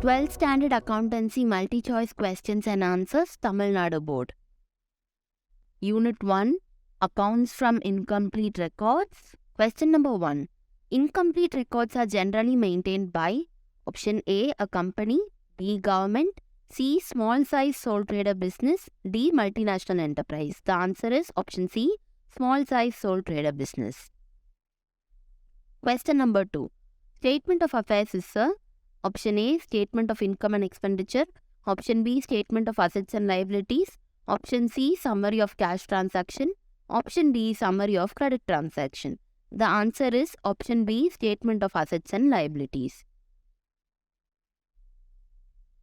12th Standard Accountancy Multi-Choice Questions and Answers, Tamil Nadu Board. Unit 1, Accounts from Incomplete Records. Question number 1. Incomplete records are generally maintained by option A, a company, B, government, C, small size sole trader business, D, multinational enterprise. The answer is option C, small size sole trader business. Question number 2. Statement of affairs is option A, statement of income and expenditure, option B, statement of assets and liabilities, option C, summary of cash transaction, option D, summary of credit transaction. The answer is option B, statement of assets and liabilities.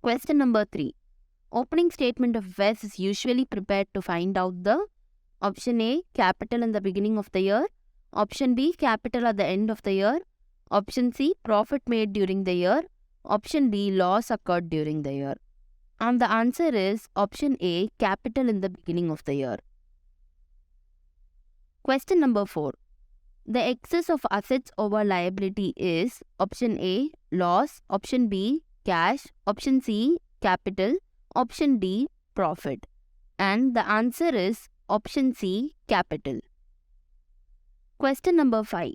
Question number 3. Opening statement of affairs is usually prepared to find out the option A, capital in the beginning of the year, option B, capital at the end of the year, option C, profit made during the year, option D, loss occurred during the year. And the answer is option A, capital in the beginning of the year. Question number 4. The excess of assets over liability is option A, loss, option B, cash, option C, capital, option D, profit. And the answer is option C, capital. Question number 5.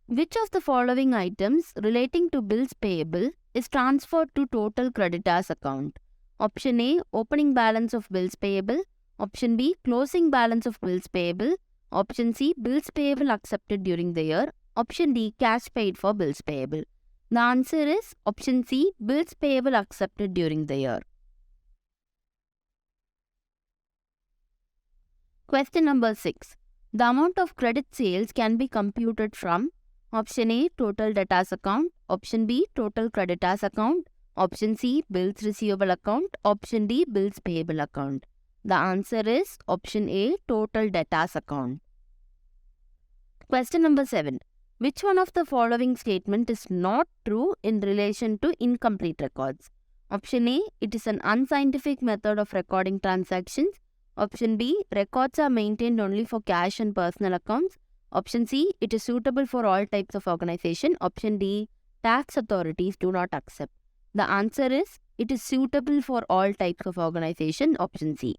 Which of the following items relating to bills payable is transferred to total creditors account? Option A, opening balance of bills payable. Option B, closing balance of bills payable. Option C, bills payable accepted during the year. Option D, cash paid for bills payable. The answer is option C, bills payable accepted during the year. Question number 6. The amount of credit sales can be computed from option A, total debtors account, option B, total creditors account, option C, bills receivable account, option D, bills payable account. The answer is option A, total debtors account. Question number 7. Which one of the following statement is not true in relation to incomplete records? Option A, it is an unscientific method of recording transactions. Option B, records are maintained only for cash and personal accounts. Option C, it is suitable for all types of organization. Option D, tax authorities do not accept. The answer is, it is suitable for all types of organization. Option C.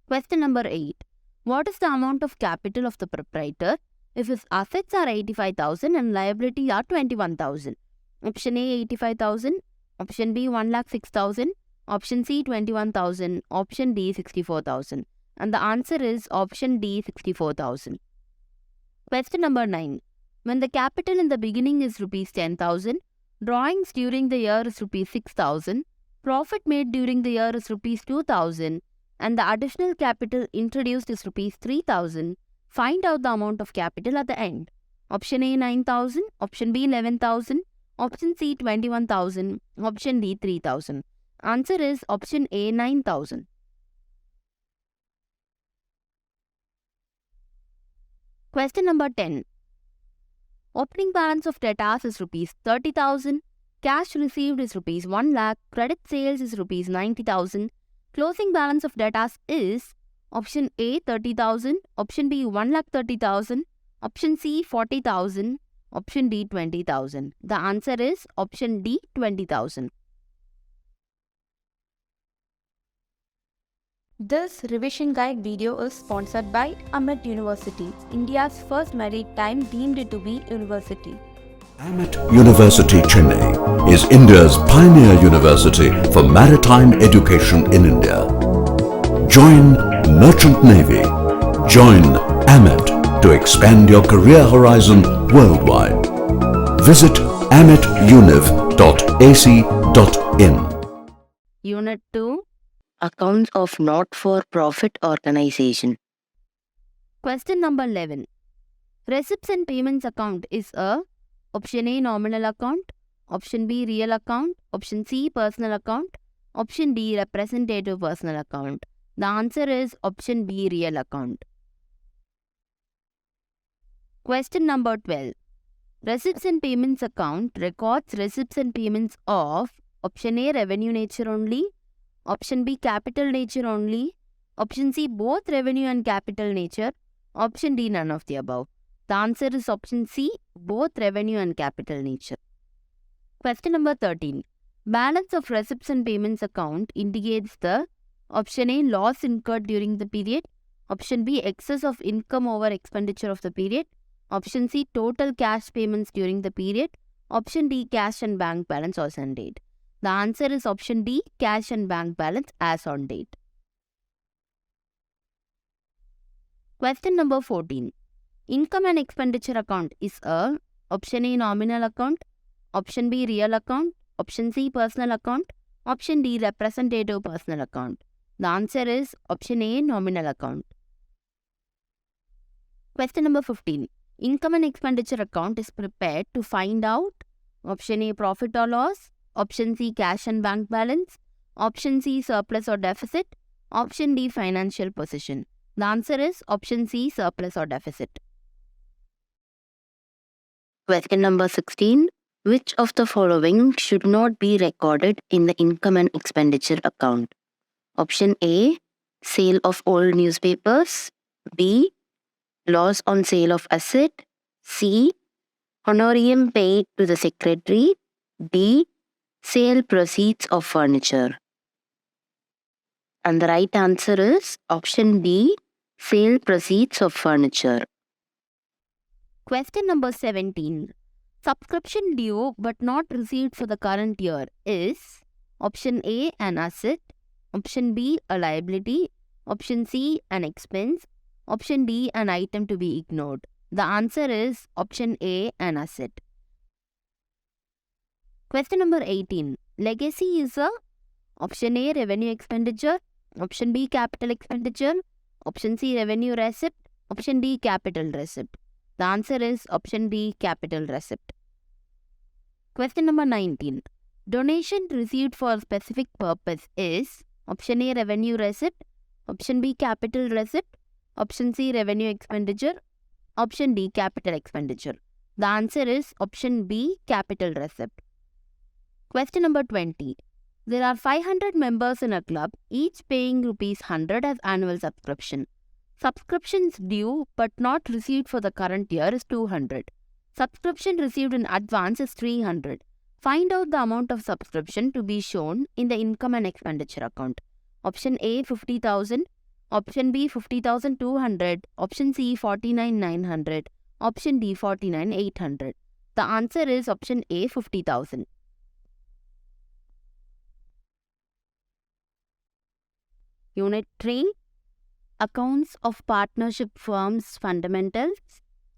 Question number 8. What is the amount of capital of the proprietor if his assets are 85,000 and liability are 21,000? Option A, 85,000. Option B, 1,06,000. Option C, 21,000. Option D, 64,000. And the answer is option D, 64,000. Question number 9. When the capital in the beginning is rupees 10,000, drawings during the year is rupees 6,000, profit made during the year is rupees 2,000, and the additional capital introduced is rupees 3,000, find out the amount of capital at the end. Option A, 9,000. Option B, 11,000. Option C, 21,000. Option D, 3,000. Answer is option A, 9,000. Question number 10. Opening balance of debtors is rupees 30,000. Cash received is rupees 1 lakh. Credit sales is rupees 90,000. Closing balance of debtors is option A, 30,000. Option B, 1,30,000. Option C, 40,000. Option D, 20,000. The answer is option D, 20,000. This revision guide video is sponsored by AMET University, India's first maritime deemed to be university. AMET University, Chennai is India's pioneer university for maritime education in India. Join Merchant Navy. Join AMET to expand your career horizon worldwide. Visit ametuniv.ac.in. Unit 2. Accounts of not-for-profit organization. Question number 11. Receipts and payments account is a option A, nominal account, option B, real account, option C, personal account, option D, representative personal account. The answer is option B, real account. Question number 12. Receipts and payments account records receipts and payments of option A, revenue nature only, option B, capital nature only, option C, both revenue and capital nature, option D, none of the above. The answer is option C, both revenue and capital nature. Question number 13. Balance of receipts and payments account indicates the option A, loss incurred during the period, option B, excess of income over expenditure of the period, option C, total cash payments during the period, option D, cash and bank balance as on date. The answer is option D, cash and bank balance as on date. Question number 14. Income and expenditure account is a option A, nominal account, option B, real account, option C, personal account, option D, representative personal account. The answer is option A, nominal account. Question number 15. Income and expenditure account is prepared to find out option A, profit or loss, option C, cash and bank balance, option C, surplus or deficit, option D, financial position. The answer is option C, surplus or deficit. Question number 16. Which of the following should not be recorded in the income and expenditure account? Option A, sale of old newspapers, B, loss on sale of asset, C, honorarium paid to the secretary, D, sale proceeds of furniture. And the right answer is option B, sale proceeds of furniture. Question number 17. Subscription due but not received for the current year is option A, an asset, option B, a liability, option C, an expense, option D, an item to be ignored. The answer is option A, an asset. Question number 18. Legacy is a option A, revenue expenditure, option B, capital expenditure, option C, revenue receipt, option D, capital receipt. The answer is option D, capital receipt. Question number 19. Donation received for a specific purpose is option A, revenue receipt, option B, capital receipt, option C, revenue expenditure, option D, capital expenditure. The answer is option B, capital receipt. Question number 20. There are 500 members in a club, each paying rupees 100 as annual subscription. Subscriptions due but not received for the current year is 200. Subscription received in advance is 300. Find out the amount of subscription to be shown in the income and expenditure account. Option A, 50,000. Option B, 50,200. Option C, 49,900. Option D, 49,800. The answer is option A, 50,000. Unit 3. Accounts of partnership firms fundamentals.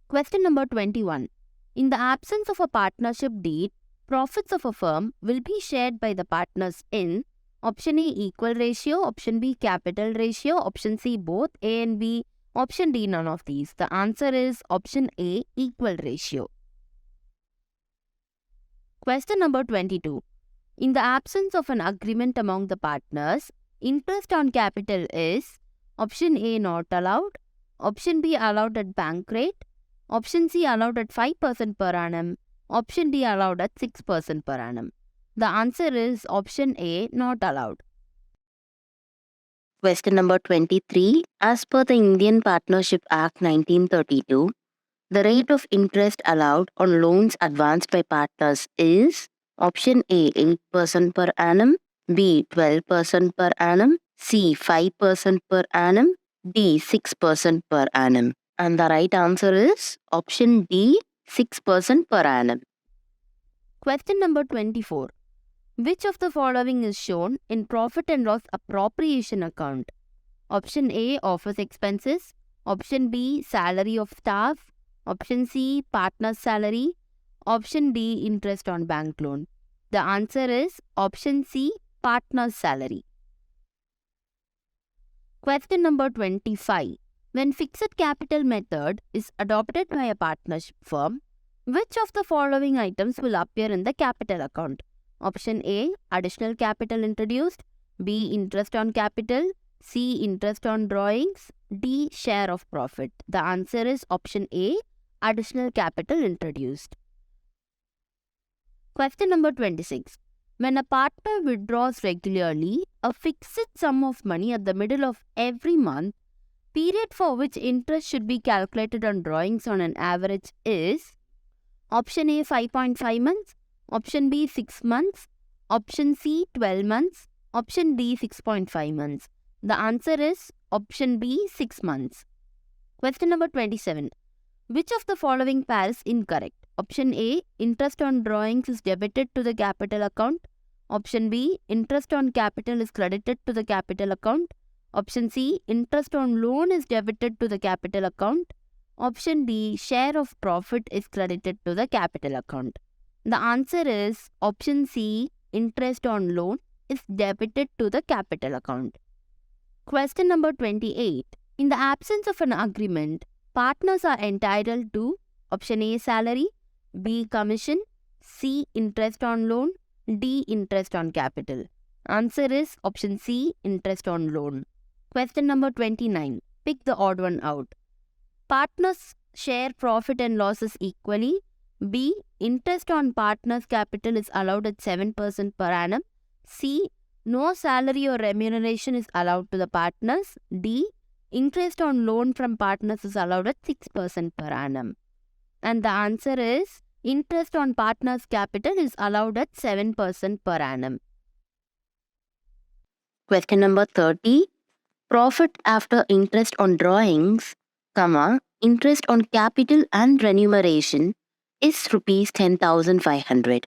Question number 21. In the absence of a partnership deed, profits of a firm will be shared by the partners in option A, equal ratio, option B, capital ratio, option C, both A and B, option D, none of these. The answer is option A, equal ratio. Question number 22. In the absence of an agreement among the partners, interest on capital is option A, not allowed, option B, allowed at bank rate, option C, allowed at 5% per annum, option D, allowed at 6% per annum. The answer is option A, not allowed. Question number 23. As per the Indian Partnership Act 1932, the rate of interest allowed on loans advanced by partners is option A, 8% per annum, B, 12% per annum, C, 5% per annum, D, 6% per annum. And the right answer is option D, 6% per annum. Question number 24. Which of the following is shown in profit and loss appropriation account? Option A, office expenses, option B, salary of staff, option C, partner's salary, option D, interest on bank loan. The answer is option C, partner's salary. Question number 25. When fixed capital method is adopted by a partnership firm, which of the following items will appear in the capital account? Option A, additional capital introduced, B, interest on capital, C, interest on drawings, D, share of profit. The answer is option A, additional capital introduced. Question number 26. When a partner withdraws regularly a fixed sum of money at the middle of every month, period for which interest should be calculated on drawings on an average is option A, 5.5 months, Option B 6 months. Option C 12 months. Option D 6.5 months. The answer is option B 6 months. Question number 27. Which of the following pair is incorrect? Option A, interest on drawings is debited to the capital account. Option B, interest on capital is credited to the capital account. Option C, interest on loan is debited to the capital account. Option D, share of profit is credited to the capital account. The answer is option C, interest on loan is debited to the capital account. Question number 28. In the absence of an agreement, partners are entitled to option A, salary, B, commission, C, interest on loan, D, interest on capital. Answer is option C, interest on loan. Question number 29. Pick the odd one out. Partners share profit and losses equally. B, interest on partners' capital is allowed at 7% per annum. C, no salary or remuneration is allowed to the partners. D, interest on loan from partners is allowed at 6% per annum. And the answer is interest on partners' capital is allowed at 7% per annum. Question number 30. Profit after interest on drawings, interest on capital and remuneration is rupees 10,500.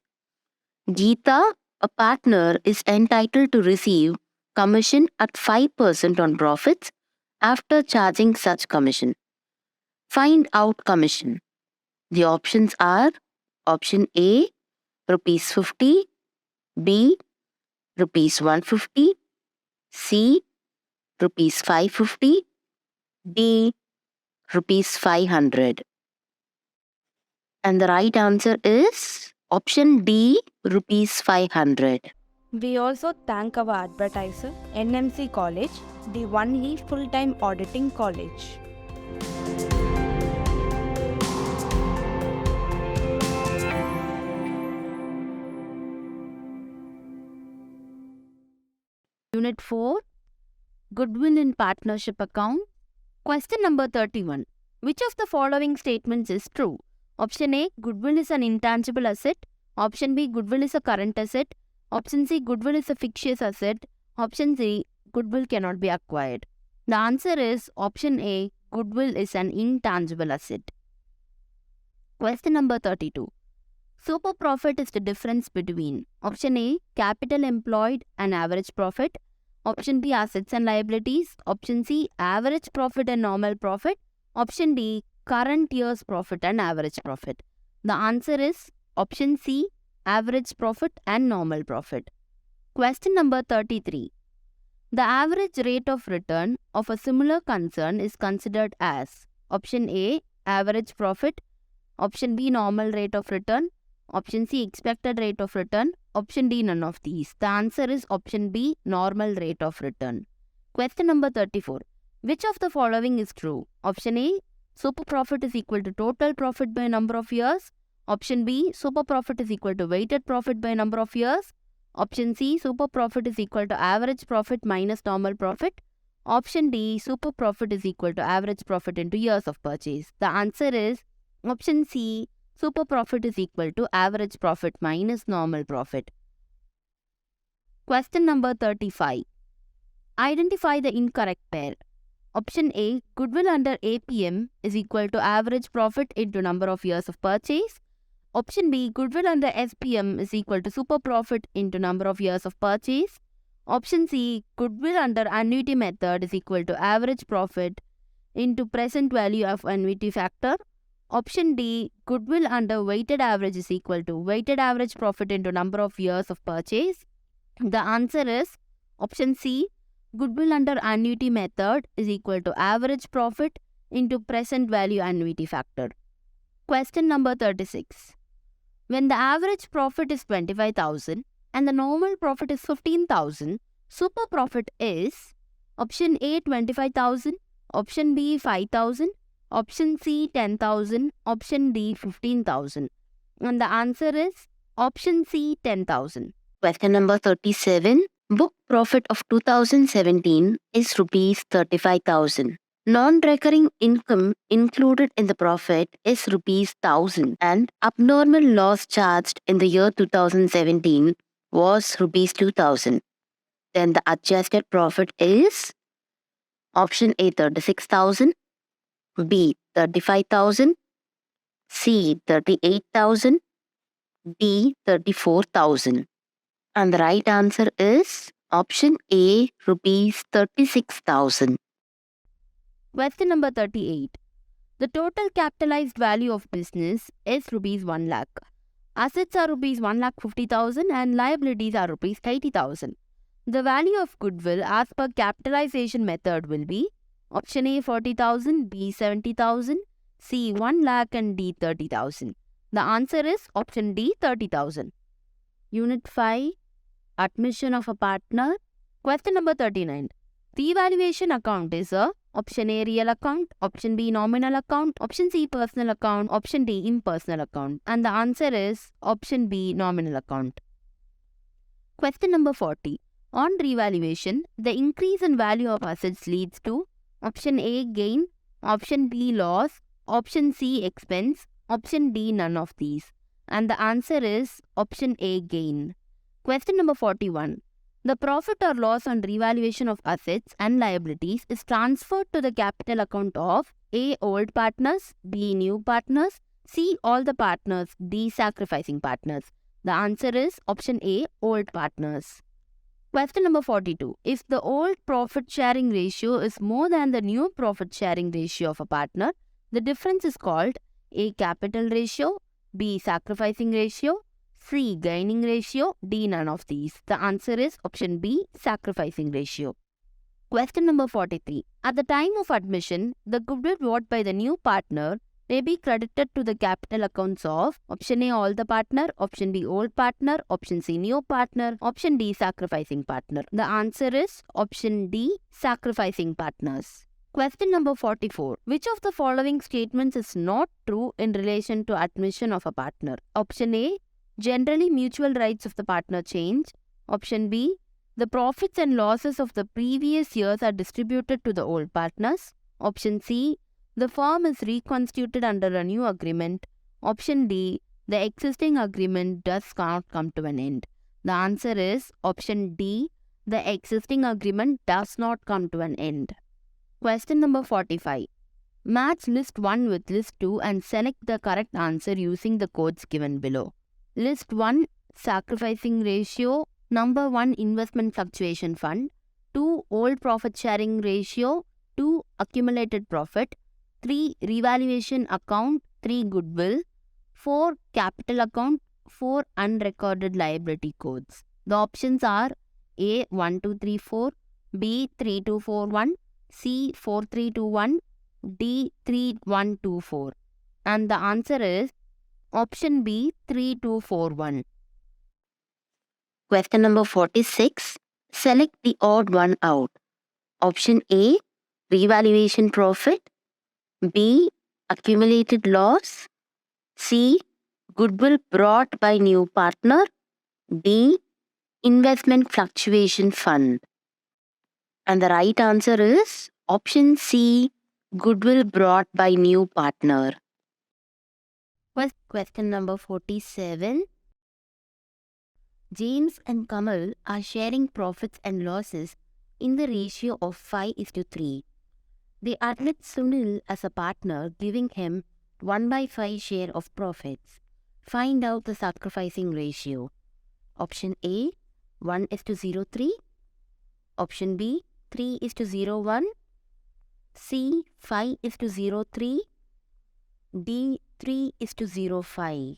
Geeta, a partner, is entitled to receive commission at 5% on profits after charging such commission. Find out commission. The options are option A, rupees 50, B, rupees 150, C, rupees 550, D, rupees 500. And the right answer is option D, rupees 500. We also thank our advertiser, NMC College, the only full-time auditing college. Unit 4. Goodwill in partnership account. Question number 31. Which of the following statements is true? Option A, goodwill is an intangible asset. Option B, goodwill is a current asset. Option C, goodwill is a fictitious asset. Option C, goodwill cannot be acquired. The answer is option A, goodwill is an intangible asset. Question number 32. Super profit is the difference between option A, capital employed and average profit. Option B, assets and liabilities. Option C, average profit and normal profit. Option D, current year's profit and average profit. The answer is option C, average profit and normal profit. Question number 33. The average rate of return of a similar concern is considered as option A, average profit. Option B, normal rate of return. Option C, expected rate of return. Option D, none of these. The answer is option B, normal rate of return. Question number 34. Which of the following is true? Option A, super profit is equal to total profit by number of years. Option B, super profit is equal to weighted profit by number of years. Option C, super profit is equal to average profit minus normal profit. Option D, super profit is equal to average profit into years of purchase. The answer is option C, super profit is equal to average profit minus normal profit. Question number 35. Identify the incorrect pair. Option A, goodwill under APM is equal to average profit into number of years of purchase. Option B, goodwill under SPM is equal to super profit into number of years of purchase. Option C, goodwill under annuity method is equal to average profit into present value of annuity factor. Option D, goodwill under weighted average is equal to weighted average profit into number of years of purchase. The answer is option C, goodwill under annuity method is equal to average profit into present value annuity factor. Question number 36. When the average profit is 25,000 and the normal profit is 15,000, super profit is option A 25,000, option B 5,000, option C 10,000, option D 15,000. And the answer is option C 10,000. Question number 37. Book profit of 2017 is rupees 35,000. Non-recurring income included in the profit is rupees 1000 and abnormal loss charged in the year 2017 was rupees 2000. Then the adjusted profit is option A 36,000, B 35,000, C 38,000, D 34,000. And the right answer is option A rupees 36,000. Question number 38. The total capitalized value of business is rupees 1 lakh. Assets are rupees 1,50,000 and liabilities are rupees 80,000. The value of goodwill as per capitalization method will be option A 40,000, B 70,000, C 1 lakh and D 30,000. The answer is option D 30,000. Unit 5. Admission of a partner. Question number 39. Revaluation account is a option A real account, option B nominal account, option C personal account, option D impersonal account. And the answer is option B nominal account. Question number 40. On revaluation, the increase in value of assets leads to option A gain, option B loss, option C expense, option D none of these. And the answer is option A gain. Question number 41. The profit or loss on revaluation of assets and liabilities is transferred to the capital account of A. Old partners, B. New partners, C. All the partners, D. Sacrificing partners. The answer is option A. Old partners. Question number 42. If the old profit sharing ratio is more than the new profit sharing ratio of a partner, the difference is called A. Capital ratio, B. Sacrificing ratio, C. Gaining ratio, D. None of these. The answer is option B. Sacrificing ratio. Question number 43. At the time of admission, the goodwill bought by the new partner may be credited to the capital accounts of option A. All the partner, option B. Old partner, option C. New partner, option D. Sacrificing partner. The answer is option D. Sacrificing partners. Question number 44. Which of the following statements is not true in relation to admission of a partner? Option A. Generally, mutual rights of the partner change. Option B. The profits and losses of the previous years are distributed to the old partners. Option C. The firm is reconstituted under a new agreement. Option D. The existing agreement does not come to an end. The answer is option D. The existing agreement does not come to an end. Question number 45. Match list 1 with list 2 and select the correct answer using the codes given below. List 1. Sacrificing ratio. Number 1. Investment fluctuation fund. 2. Old profit sharing ratio. 2. Accumulated profit. 3. Revaluation account. 3. Goodwill. 4. Capital account. 4. Unrecorded liability codes. The options are A. 1234, B. 3241, C. 4321, D. 3124. And the answer is option B. 3241. Question number 46. Select the odd one out. Option A. Revaluation profit. B. Accumulated loss. C. Goodwill brought by new partner. D. Investment fluctuation fund. And the right answer is option C. Goodwill brought by new partner. Question number 47. James and Kamal are sharing profits and losses in the ratio of 5:3. They admit Sunil as a partner, giving him 1/5 share of profits. Find out the sacrificing ratio. Option A, 1:03. Option B, 3:01. C, 5:03. D, 3:05.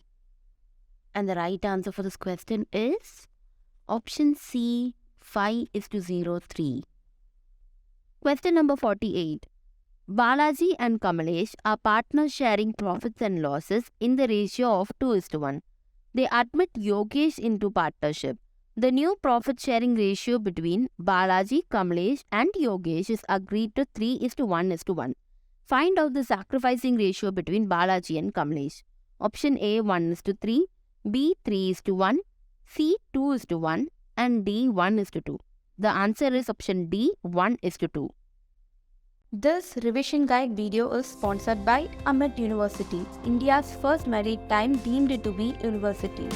And the right answer for this question is option C, 5:03. Question number 48. Balaji and Kamalesh are partners sharing profits and losses in the ratio of 2:1. They admit Yogesh into partnership. The new profit sharing ratio between Balaji, Kamalesh and Yogesh is agreed to 3:1:1. Find out the sacrificing ratio between Balaji and Kamalesh. Option A, 1:3, B, 3:1, C, 2:1 and D, 1:2. The answer is option D, 1:2. This revision guide video is sponsored by AMET University, India's first maritime deemed to be university.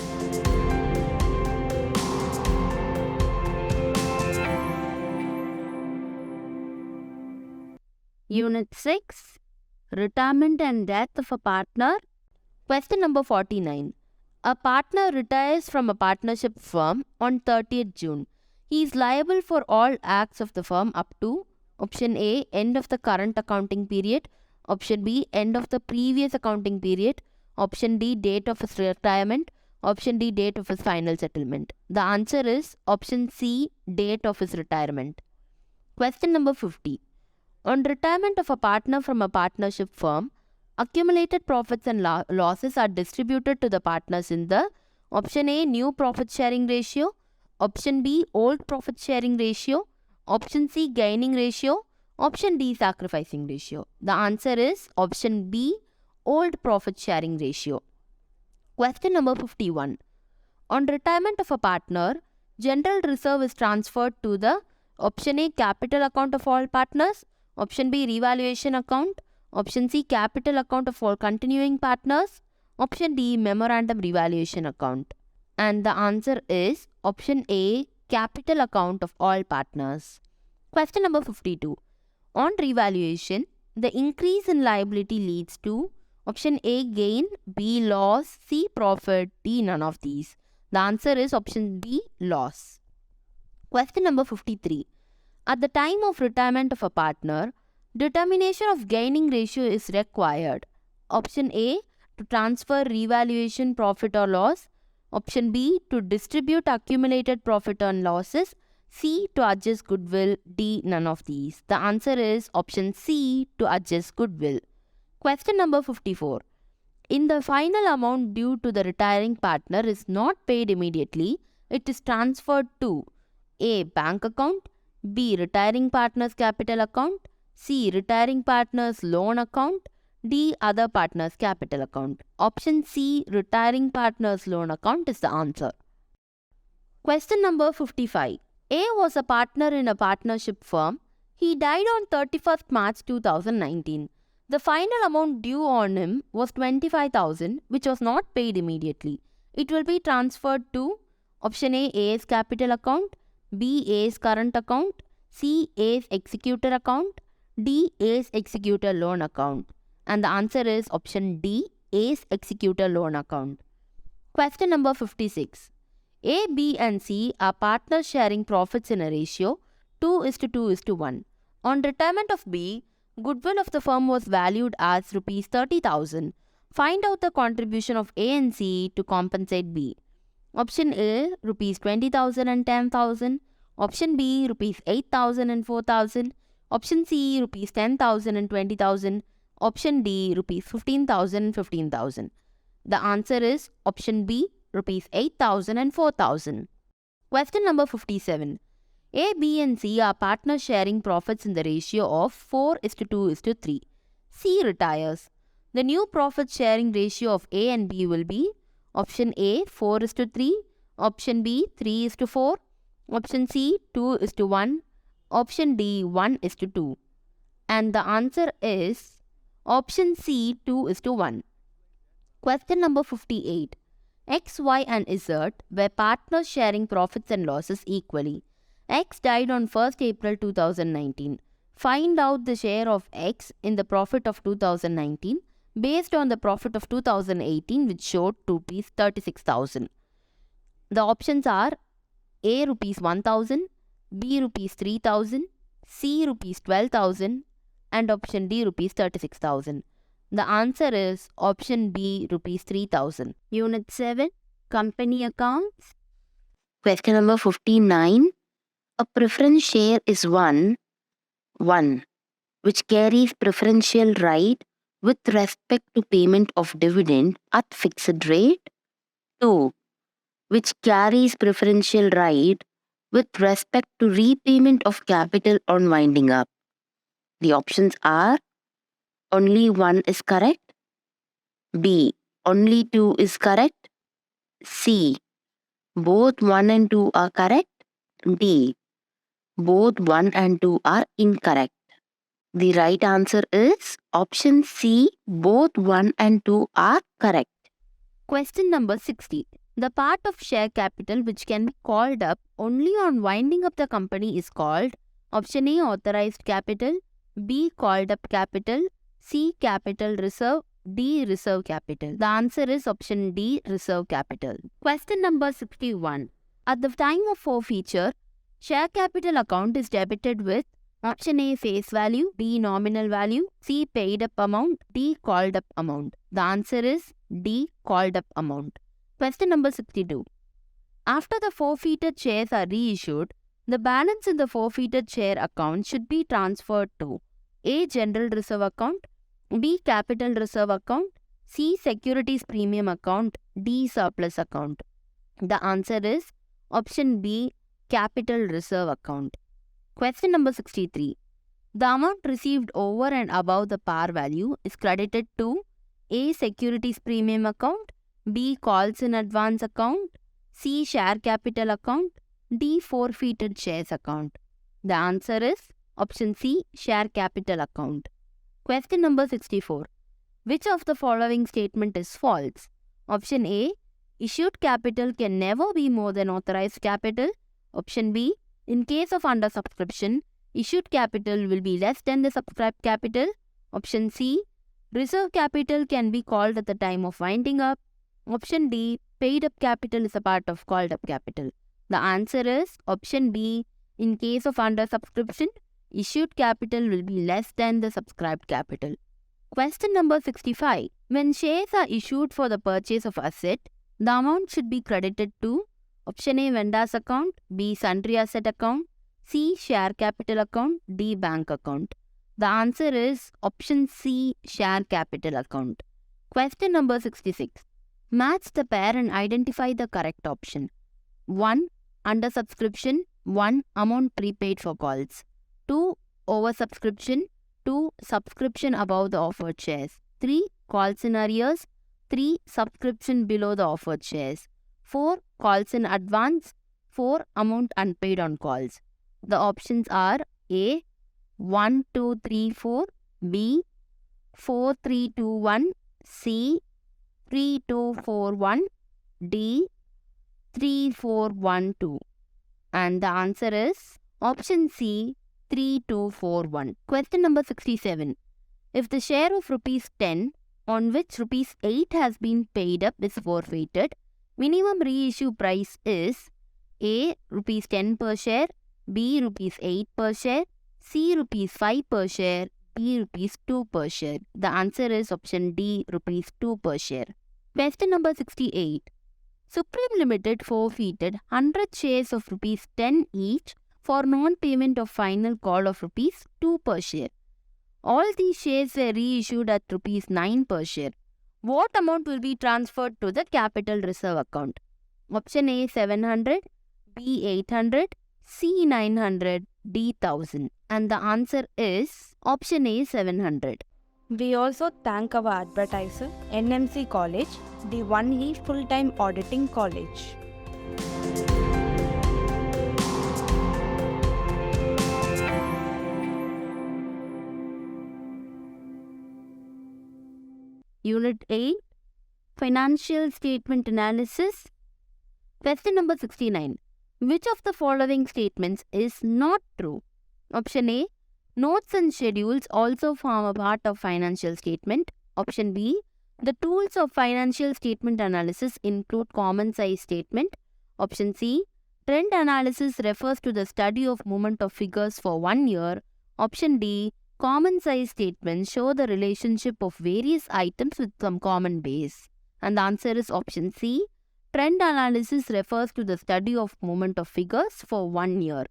Unit 6. Retirement and Death of a Partner. Question number 49. A partner retires from a partnership firm on 30th June. He is liable for all acts of the firm up to option A, end of the current accounting period, option B, end of the previous accounting period, option D, date of his retirement, option D, date of his final settlement. The answer is option C, date of his retirement. Question number 50. On retirement of a partner from a partnership firm, accumulated profits and losses are distributed to the partners in the option A, new profit sharing ratio, option B, old profit sharing ratio, option C, gaining ratio, option D, sacrificing ratio. The answer is option B, old profit sharing ratio. Question number 51. On retirement of a partner, general reserve is transferred to the option A, capital account of all partners, option B, revaluation account, option C, capital account of all continuing partners, option D, memorandum revaluation account. And the answer is option A, capital account of all partners. Question number 52. On revaluation, the increase in liability leads to option A, gain, B, loss, C, profit, D, none of these. The answer is option B, loss. Question number 53. At the time of retirement of a partner, determination of gaining ratio is required. Option A, to transfer revaluation profit or loss. Option B, to distribute accumulated profit and losses. C, to adjust goodwill. D, none of these. The answer is option C, to adjust goodwill. Question number 54. In the final amount due to the retiring partner is not paid immediately, it is transferred to A, bank account, B, retiring partner's capital account, C, retiring partner's loan account, D, other partner's capital account. Option C, retiring partner's loan account is the answer. Question number 55. A was a partner in a partnership firm. He died on 31st March 2019. The final amount due on him was 25,000, which was not paid immediately. It will be transferred to option A, A's capital account, B, A's current account, C, A's executor account, D, A's executor loan account. And the answer is option D, A's executor loan account. Question number 56. A, B and C are partners sharing profits in a ratio 2:2:1. On retirement of B, goodwill of the firm was valued as rupees 30,000. Find out the contribution of A and C to compensate B. Option A, rupees 20,000 and 10,000. Option B, rupees 8,000 and 4,000. Option C, rupees 10,000 and 20,000. Option D, rupees 15,000 and 15,000. The answer is option B, rupees 8,000 and 4,000. Question number 57. A, B and C are partners sharing profits in the ratio of 4:2:3. C retires. The new profit sharing ratio of A and B will be option A, 4:3, option B, 3:4, option C, 2:1, option D, 1:2. And the answer is option C, 2:1. Question number 58. X, Y and Z were partners sharing profits and losses equally. X died on 1st April 2019. Find out the share of X in the profit of 2019 based on the profit of 2018, which showed rupees 36,000. The options are A, rupees 1,000, B, rupees 3,000, C, rupees 12,000 and option D, rupees 36,000. The answer is option B, rupees 3,000. Unit 7, Company Accounts. Question number 59. A preference share is 1, which carries preferential right with respect to payment of dividend at fixed rate. 2, which carries preferential right with respect to repayment of capital on winding up. The options are only 1 is correct, B, only 2 is correct, C, both 1 and 2 are correct, D, both 1 and 2 are incorrect. The right answer is option C. Both 1 and 2 are correct. Question number 60. The part of share capital which can be called up only on winding up the company is called option A. Authorized capital, B. Called up capital, C. Capital reserve, D. Reserve capital. The answer is option D. Reserve capital. Question number 61. At the time of forfeiture, share capital account is debited with option A. Face value, B. Nominal value, C. Paid up amount, D. Called up amount. The answer is D. Called up amount. Question number 62. After the forfeited shares are reissued, the balance in the forfeited share account should be transferred to A. General reserve account, B. Capital reserve account, C. Securities premium account, D. Surplus account. The answer is option B. Capital reserve account. Question number 63. The amount received over and above the par value is credited to A. Securities premium account, B. Calls in advance account, C. Share capital account, D. Forfeited shares account. The answer is option C. Share capital account. Question number 64. Which of the following statement is false? Option A. Issued capital can never be more than authorized capital. Option B. In case of undersubscription, issued capital will be less than the subscribed capital. Option C. Reserve capital can be called at the time of winding up. Option D. Paid up capital is a part of called up capital. The answer is option B. In case of undersubscription, issued capital will be less than the subscribed capital. Question number 65. When shares are issued for the purchase of asset, the amount should be credited to option A. Vendor's account, B. Sundry asset account, C. Share capital account, D. Bank account. The answer is option C. Share capital account. Question number 66. Match the pair and identify the correct option. 1. Undersubscription, 1. Amount prepaid for calls. 2. Oversubscription, 2. Subscription above the offered shares. 3. Calls in arrears, 3. Subscription below the offered shares. 4. Calls in advance, 4. Amount unpaid on calls. The options are A. 1, 2, 3, 4, B. 4, 3, 2, 1, C. 3, 2, 4, 1, D. 3, 4, 1, 2. And the answer is option C. 3, 2, 4, 1. Question number 67. If the share of rupees 10 on which rupees 8 has been paid up is forfeited, minimum reissue price is A. Rupees 10 per share, B. Rupees 8 per share, C. Rupees 5 per share, D. Rupees 2 per share. The answer is option D. Rupees 2 per share. Question number 68. Supreme Limited forfeited 100 shares of rupees 10 each for non-payment of final call of rupees 2 per share. All these shares were reissued at rupees 9 per share. What amount will be transferred to the capital reserve account? Option A 700, B 800, C 900, D 1000. And the answer is option A 700. We also thank our advertiser, NMC College, the only full-time auditing college. Unit 8. Financial Statement Analysis. Question number 69. Which of the following statements is not true? Option A. Notes and schedules also form a part of financial statement. Option B. The tools of financial statement analysis include common size statement. Option C. Trend analysis refers to the study of movement of figures for 1 year. Option D. Common size statements show the relationship of various items with some common base. And the answer is option C. Trend analysis refers to the study of movement of figures for 1 year.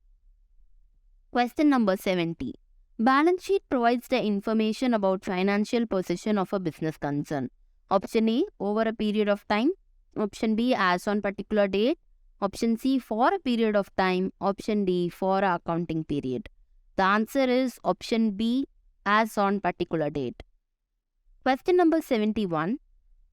Question number 70. Balance sheet provides the information about financial position of a business concern. Option A. Over a period of time. Option B. As on particular date. Option C. For a period of time. Option D. For a accounting period. The answer is option B. As on particular date. Question number 71.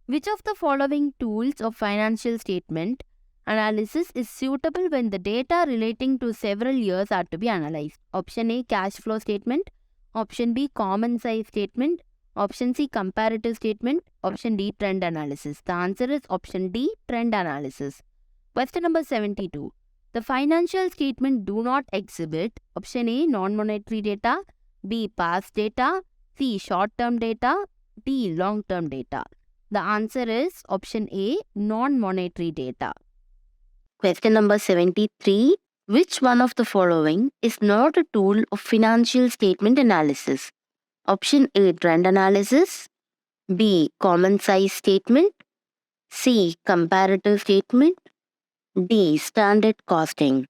Which of the following tools of financial statement analysis is suitable when the data relating to several years are to be analyzed? Option A. Cash flow statement. Option B, common size statement. Option C, comparative statement. Option D, trend analysis. The answer is option D, trend analysis. Question number 72. The financial statement do not exhibit option A, non-monetary data, B, past data, C, short-term data, D, long-term data. The answer is option A, non-monetary data. Question number 73. Which one of the following is not a tool of financial statement analysis? Option A, trend analysis, B, common size statement, C, comparative statement, D, standard costing.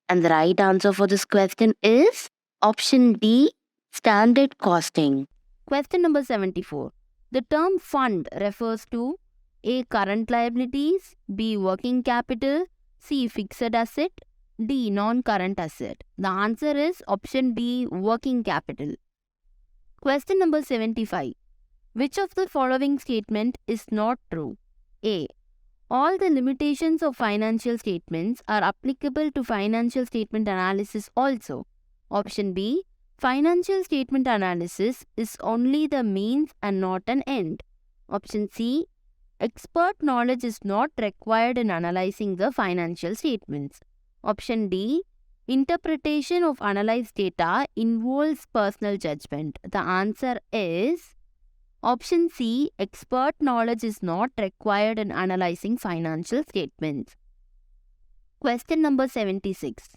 And the right answer for this question is option D, standard costing. Question number 74. The term fund refers to A, current liabilities, B, working capital, C, fixed asset, D, non-current asset. The answer is option D, working capital. Question number 75. Which of the following statement is not true? A, all the limitations of financial statements are applicable to financial statement analysis also. Option B, financial statement analysis is only the means and not an end. Option C, expert knowledge is not required in analyzing the financial statements. Option D, interpretation of analyzed data involves personal judgment. The answer is option C, expert knowledge is not required in analyzing financial statements. Question number 76.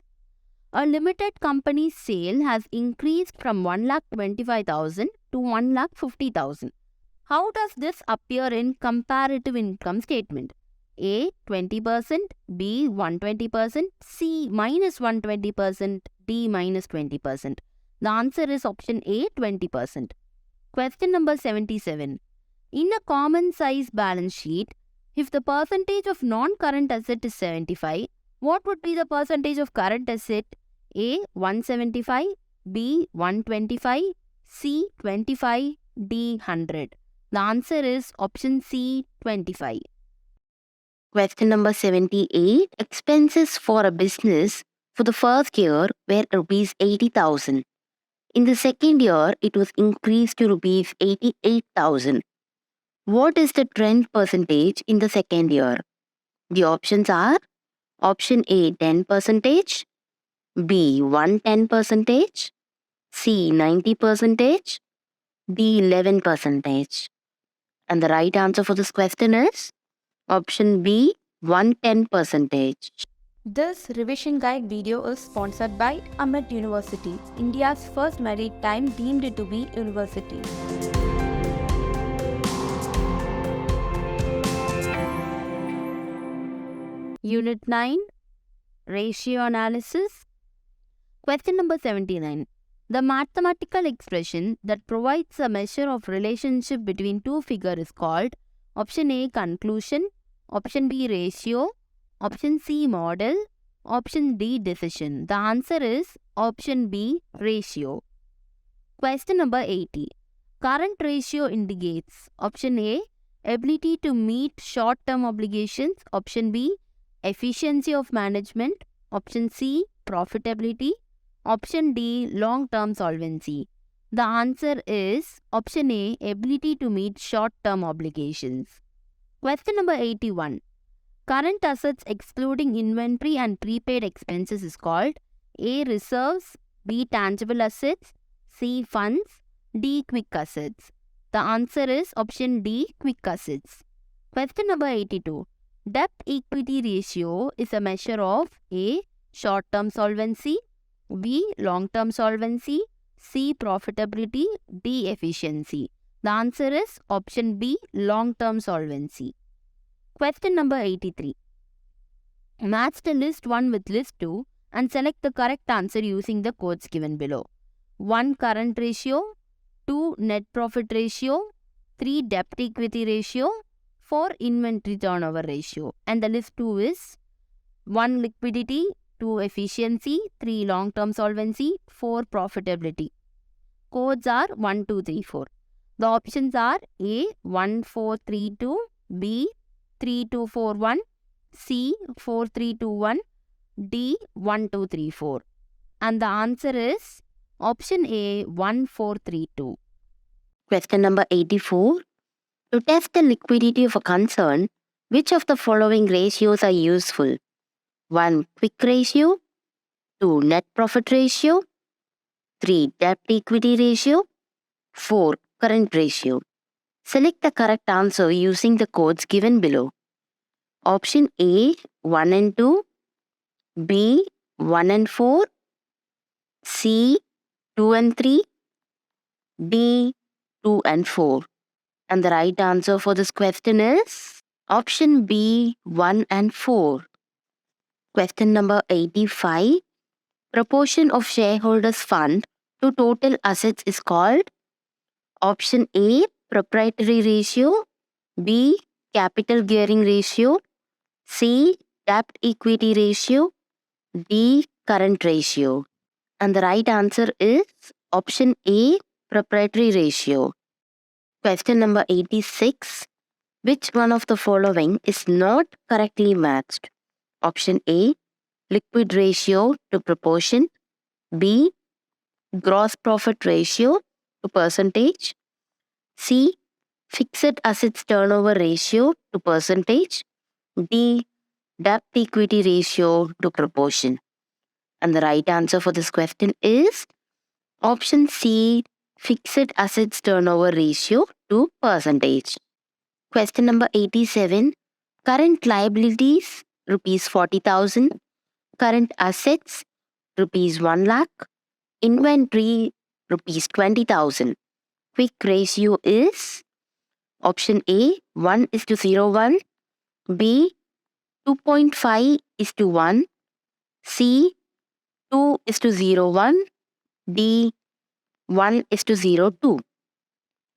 A limited company's sale has increased from 1,25,000 to 1,50,000. How does this appear in comparative income statement? A, 20%, B, 120%, C, minus 120%, D, minus 20%. The answer is option A, 20%. Question number 77. In a common size balance sheet, if the percentage of non-current asset is 75, what would be the percentage of current asset? A, 175, B, 125, C, 25, D, 100. The answer is option C, 25. Question number 78. Expenses for a business for the first year were rupees 80,000. In the second year, it was increased to rupees 88,000. What is the trend percentage in the second year? The options are option A, 10%, B, 110%, C, 90%, D, 11%. And the right answer for this question is option B, 110%. This revision guide video is sponsored by AMET University, India's first maritime deemed to be university. Unit 9, Ratio Analysis. Question number 79. The mathematical expression that provides a measure of relationship between two figures is called option A, conclusion, option B, ratio, option C, model, option D, decision. The answer is option B, ratio. Question number 80. Current ratio indicates option A, ability to meet short-term obligations, option B, efficiency of management, option C, profitability, option D, long-term solvency. The answer is option A, ability to meet short-term obligations. Question number 81. Current assets excluding inventory and prepaid expenses is called A, reserves, B, tangible assets, C, funds, D, quick assets. The answer is option D, quick assets. Question number 82. Debt equity ratio is a measure of A, short-term solvency, B, long-term solvency, C, profitability, D, efficiency. The answer is option B, long-term solvency. Question number 83. Match the list 1 with list 2 and select the correct answer using the codes given below. 1, current ratio, 2, net profit ratio, 3, debt equity ratio, 4, inventory turnover ratio. And the list 2 is 1, liquidity, 2, efficiency, 3, long-term solvency, 4, profitability. Codes are 1, 2, 3, 4. The options are A, 1, 4, 3, 2, B, 3, 2, 4, 1, C, 4, 3, 2, 1, D, 1, 2, 3, 4. And the answer is Option A 1432. Question number 84. To test the liquidity of a concern, which of the following ratios are useful? 1. Quick ratio. 2. Net profit ratio. 3. Debt equity ratio. 4. Current ratio. Select the correct answer using the codes given below. Option A 1 and 2. B 1 and 4. C 2 and 3. D 2 and 4. And the right answer for this question is option B 1 and 4. Question number 85. Proportion of shareholders' fund to total assets is called option A proprietary ratio, B capital gearing ratio, C debt equity ratio, D current ratio. And the right answer is option A proprietary ratio. Question number 86. Which one of the following is not correctly matched? Option A liquid ratio to proportion, B gross profit ratio to percentage, C fixed assets turnover ratio to percentage, D debt equity ratio to proportion. And the right answer for this question is option C fixed assets turnover ratio to percentage. Question number 87. Current liabilities rupees 40,000, current assets rupees 1 lakh, inventory rupees 20,000. Quick ratio is option A 1:01, B 2.5:1, C 2:01, D 1:02.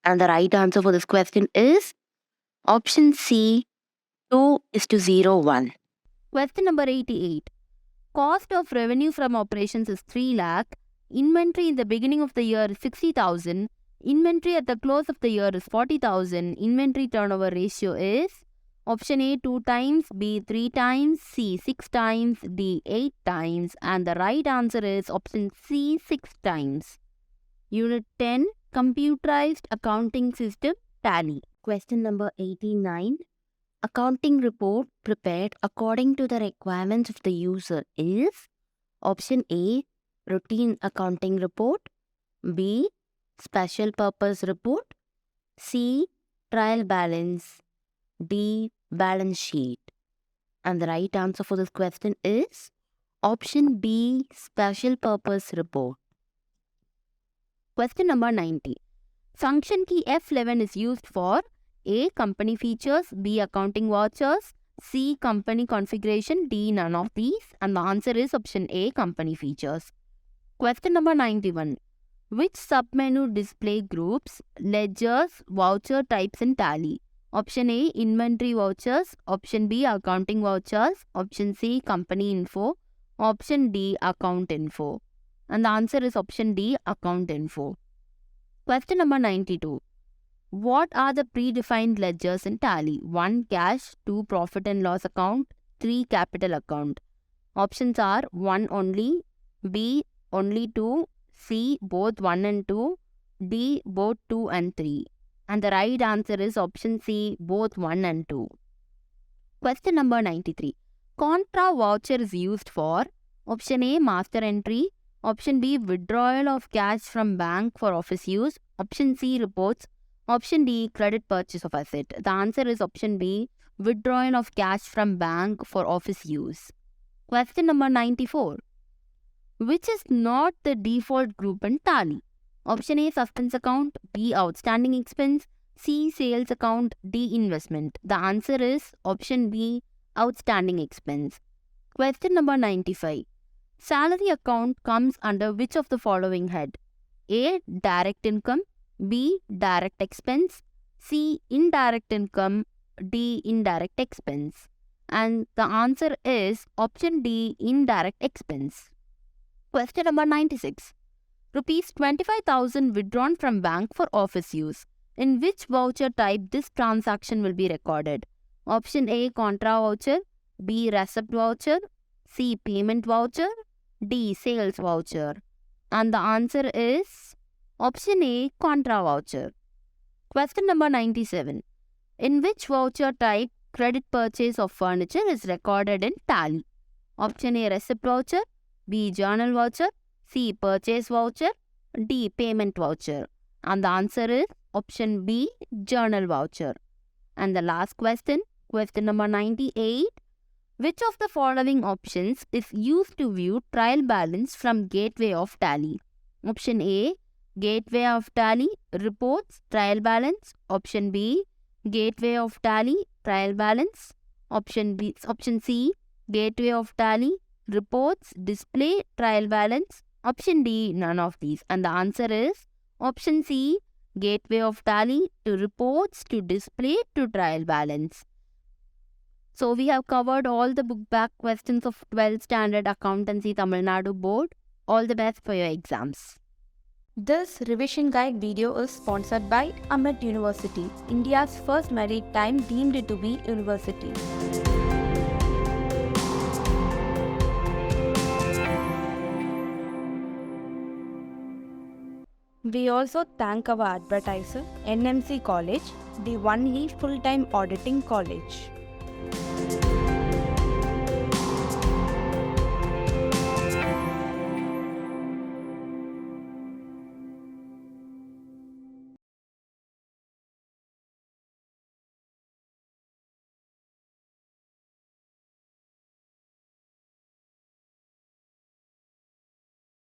And the right answer for this question is option C 2:01. Question number 88. Cost of revenue from operations is 3 lakh. Inventory in the beginning of the year is 60,000. Inventory at the close of the year is 40,000. Inventory turnover ratio is option A 2 times, B 3 times, C 6 times, D 8 times. And the right answer is option C 6 times. Unit 10. Computerized Accounting System Tally. Question number 89. Accounting report prepared according to the requirements of the user is option A routine accounting report, B special purpose report, C trial balance, D balance sheet. And the right answer for this question is option B special purpose report. Question number 90. Function key F11 is used for A. Company features, B. Accounting vouchers, C. Company configuration, D. None of these. And the answer is option A. Company features. Question number 91. Which submenu display groups ledgers, voucher types in Tally? Option A. Inventory vouchers, option B. Accounting vouchers, option C. Company info, option D. Account info. And the answer is option D. Account info. Question number 92. What are the predefined ledgers in Tally? 1. Cash, 2. Profit and loss account, 3. Capital account. Options are 1 only, B only 2, C both 1 and 2, D both 2 and 3. And the right answer is option C both 1 and 2. Question number 93. Contra voucher is used for option A master entry, option B withdrawal of cash from bank for office use, option C reports, option D credit purchase of asset. The answer is option B withdrawal of cash from bank for office use. Question number 94. Which is not the default group in Tally? Option A suspense account, B outstanding expense, C sales account, D investment. The answer is option B outstanding expense. Question number 95. Salary account comes under which of the following head? A. Direct income, B. Direct expense, C. Indirect income, D. Indirect expense. And the answer is option D. Indirect expense. Question number 96. Rupees 25,000 withdrawn from bank for office use. In which voucher type this transaction will be recorded? Option A. Contra voucher, B. Receipt voucher, C. Payment voucher, D. Sales voucher. And the answer is option A, contra voucher. Question number 97. In which voucher type credit purchase of furniture is recorded in tally? Option A, receipt voucher, B, journal voucher, C, purchase voucher, D, payment voucher. And the answer is option B, journal voucher. And the last question, question number 98. Which of the following options is used to view trial balance from gateway of tally? Option A, gateway of tally, reports, trial balance. Option B, gateway of tally, trial balance. Option C, gateway of tally, reports, display, trial balance. Option D, none of these. And the answer is option C, gateway of tally, to reports, to display, to trial balance. So we have covered all the book back questions of 12th Standard Accountancy Tamil Nadu Board. All the best for your exams. This revision guide video is sponsored by AMET University, India's first maritime deemed to be university. We also thank our advertiser, NMC College, the only full-time auditing college.